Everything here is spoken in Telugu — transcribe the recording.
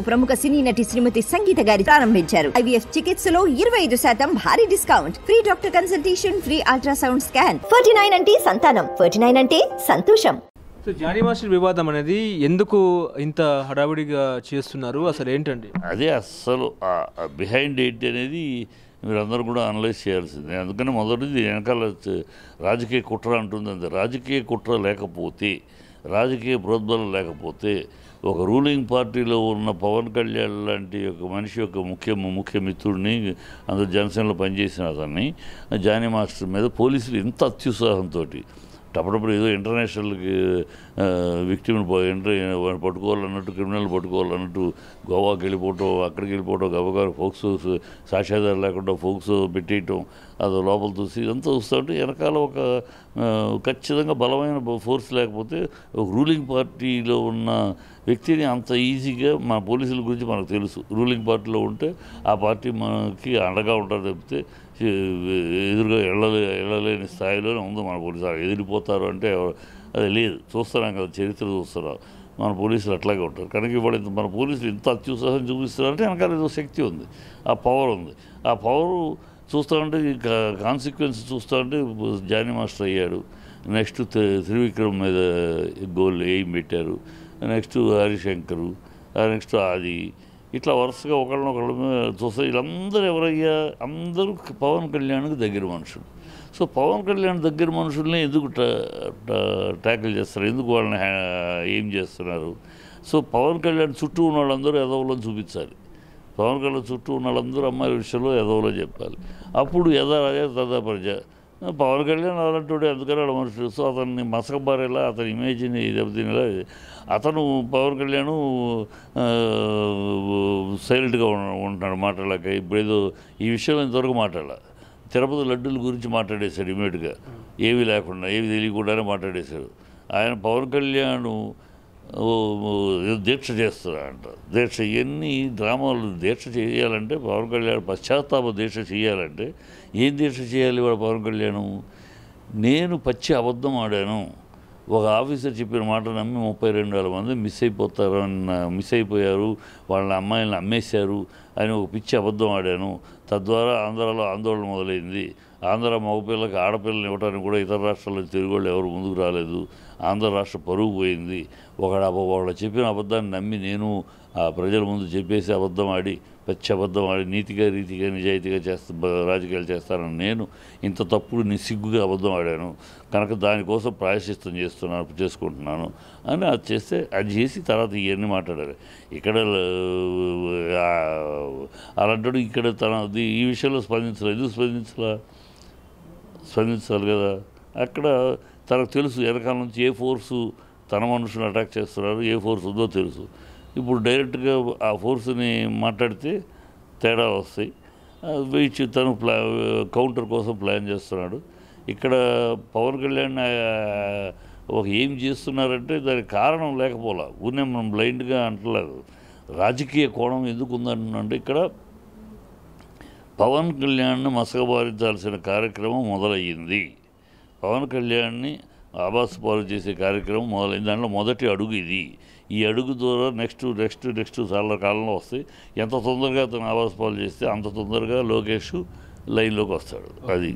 ప్రముఖ సినీ నటి శ్రీమతి సంగీత గారి ప్రారంభించారు. ఐవీఎఫ్ చికిత్సలో 25% భారీ discount, free doctor consultation, free ultrasound scan. 49 అంటే సంతానం, 49 అంటే సంతోషం. సో జానీ మాస్టర్ వివాదం అనేది ఎందుకు ఇంత హడావిడిగా చేస్తున్నారు, అసలు ఏంటండి అదే? అస్సలు బిహైండ్ ఏంటి అనేది మీరందరూ కూడా అనలైజ్ చేయాల్సిందే. అందుకని మొదటిది వెనకాల రాజకీయ కుట్ర అంటుంది. అంతే. రాజకీయ కుట్ర లేకపోతే, రాజకీయ ప్రోద్బలం లేకపోతే, ఒక రూలింగ్ పార్టీలో ఉన్న పవన్ కళ్యాణ్ లాంటి ఒక మనిషి యొక్క ముఖ్య మిత్రుడిని, అందులో జనసేనలో పనిచేసిన అతన్ని జానీ మాస్టర్ మీద పోలీసులు ఇంత అత్యుత్సాహంతో అప్పుడప్పుడు ఏదో ఇంటర్నేషనల్కి విక్టిమ్ని పట్టుకోవాలన్నట్టు, క్రిమినల్ పట్టుకోవాలన్నట్టు గోవాకి వెళ్ళిపోవటం, అక్కడికి వెళ్ళిపోవటం, గబగారు ఫోక్సో సాక్ష్యాధారం లేకుండా ఫోక్సో పెట్టేయటం, అది లోపల చూసి ఇదంతా చూస్తూ ఉంటే వెనకాల ఒక ఖచ్చితంగా బలమైన ఫోర్స్ లేకపోతే ఒక రూలింగ్ పార్టీలో ఉన్న వ్యక్తిని అంత ఈజీగా మన పోలీసుల గురించి మనకు తెలుసు. రూలింగ్ పార్టీలో ఉంటే ఆ పార్టీ మనకి అండగా ఉంటారు తప్పితే ఎదురుగా వెళ్ళలేని స్థాయిలోనే ఉంది మన పోలీసులు. ఎదిరిపోతారు అంటే అది లేదు. చూస్తున్నాం కదా, చరిత్ర చూస్తున్నాం. మన పోలీసులు అట్లాగే ఉంటారు. కనుక ఇవాళ మన పోలీసులు ఇంత అత్యుత్సాహం చూపిస్తున్నారంటే వెనకాల ఏదో శక్తి ఉంది, ఆ పవర్ ఉంది. ఆ పవరు చూస్తూ ఉంటే కాన్సిక్వెన్స్ చూస్తూ ఉంటే జానీ మాస్టర్ అయ్యాడు. నెక్స్ట్ త్రివిక్రమ్ మీద గోల్ ఎయిమ్ పెట్టారు. నెక్స్ట్ హరిశంకరు, నెక్స్ట్ ఆది, ఇట్లా వరుసగా ఒకళ్ళనొకళ్ళ చూస్తే వీళ్ళందరూ ఎవరయ్యా? అందరూ పవన్ కళ్యాణ్కి దగ్గర మనుషులు. సో పవన్ కళ్యాణ్ దగ్గర మనుషుల్ని ఎందుకు ట్యాకిల్ చేస్తారు, ఎందుకు వాళ్ళని ఏం చేస్తున్నారు? సో పవన్ కళ్యాణ్ చుట్టూ ఉన్న వాళ్ళందరూ ఎదవలని చూపించాలి. పవన్ కళ్యాణ్ చుట్టూ ఉన్న వాళ్ళందరూ అమ్మాయిల విషయంలో ఎదవలో చెప్పాలి. అప్పుడు రాజా తదా ప్రజ. పవన్ కళ్యాణ్ అలాంటి అందుకని వాళ్ళ మనుషులు. సో అతన్ని మసకబారేలా, అతని ఇమేజ్ని దెబ్బతినేలా అతను పవన్ కళ్యాణ్ సైలెంట్గా ఉంటున్నాడు, మాట్లాడలేక. ఇప్పుడేదో ఈ విషయంలో ఇంతవరకు మాట్లాడాల. తిరుపతి లడ్డూల గురించి మాట్లాడేశాడు ఇమీడియట్గా, ఏమీ లేకుండా, ఏమి తెలియకుండానే మాట్లాడేశాడు. ఆయన పవన్ కళ్యాణ్ దీక్ష చేస్తారంట. దీక్ష ఎన్ని డ్రామాలు దీక్ష చేయాలంటే, పవన్ కళ్యాణ్ పశ్చాత్తాప దీక్ష చేయాలంటే ఏం దీక్ష చేయాలి? వాడు పవన్ కళ్యాణ్ నేను పచ్చి అబద్ధం ఆడాను, ఒక ఆఫీసర్ చెప్పిన మాట నమ్మి 32,000 మంది మిస్ అయిపోయారు, వాళ్ళ అమ్మాయిలను అమ్మేశారు అని ఒక పిచ్చి అబద్ధం ఆడాను. తద్వారా ఆంధ్రాలో ఆందోళన మొదలైంది. ఆంధ్ర మగపిల్లకి ఆడపిల్లలు ఇవ్వడానికి కూడా ఇతర రాష్ట్రాల్లో తిరిగి వాళ్ళు ఎవరు ముందుకు రాలేదు. ఆంధ్ర రాష్ట్ర పరుగు పోయింది. వాళ్ళు చెప్పిన అబద్ధాన్ని నమ్మి నేను ఆ ప్రజల ముందు చెప్పేసి అబద్ధం ఆడి, పచ్చి అబద్ధం ఆడి, రీతిగా నిజాయితీగా రాజకీయాలు చేస్తానని నేను ఇంత తప్పుడు నిస్సిగ్గుగా అబద్ధం ఆడాను. కనుక దానికోసం ప్రాయశ్చిత్తం చేసుకుంటున్నాను అని అది చేసి తర్వాత ఇవన్నీ మాట్లాడారు. ఇక్కడ అలాంటి ఇక్కడ ఈ విషయంలో ఎందుకు స్పందించాలి కదా? అక్కడ తనకు తెలుసు వెనకాల నుంచి ఏ ఫోర్సు తన మనుషులను అటాక్ చేస్తున్నారు, ఏ ఫోర్స్ ఉందో తెలుసు. ఇప్పుడు డైరెక్ట్గా ఆ ఫోర్స్ని మాట్లాడితే తేడా వస్తాయి. తను కౌంటర్ కోసం ప్లాన్ చేస్తున్నాడు. ఇక్కడ పవన్ కళ్యాణ్ ఒక ఏం చేస్తున్నారంటే దానికి కారణం లేకపోలా, ఊరినే మనం బ్లైండ్గా అంటలేదు. రాజకీయ కోణం ఎందుకు ఉందంటే ఇక్కడ పవన్ కళ్యాణ్ని మసకబారించాల్సిన కార్యక్రమం మొదలయ్యింది. పవన్ కళ్యాణ్ని ఆబాస్ పాలు చేసే కార్యక్రమం మొదలైంది. దాంట్లో మొదటి అడుగు ఇది. ఈ అడుగు ద్వారా నెక్స్ట్ చాలా కాలంలో వస్తాయి. ఎంత తొందరగా అతను ఆబాస్ పాలు చేస్తే అంత తొందరగా లోకేష్ లైన్లోకి వస్తాడు. అది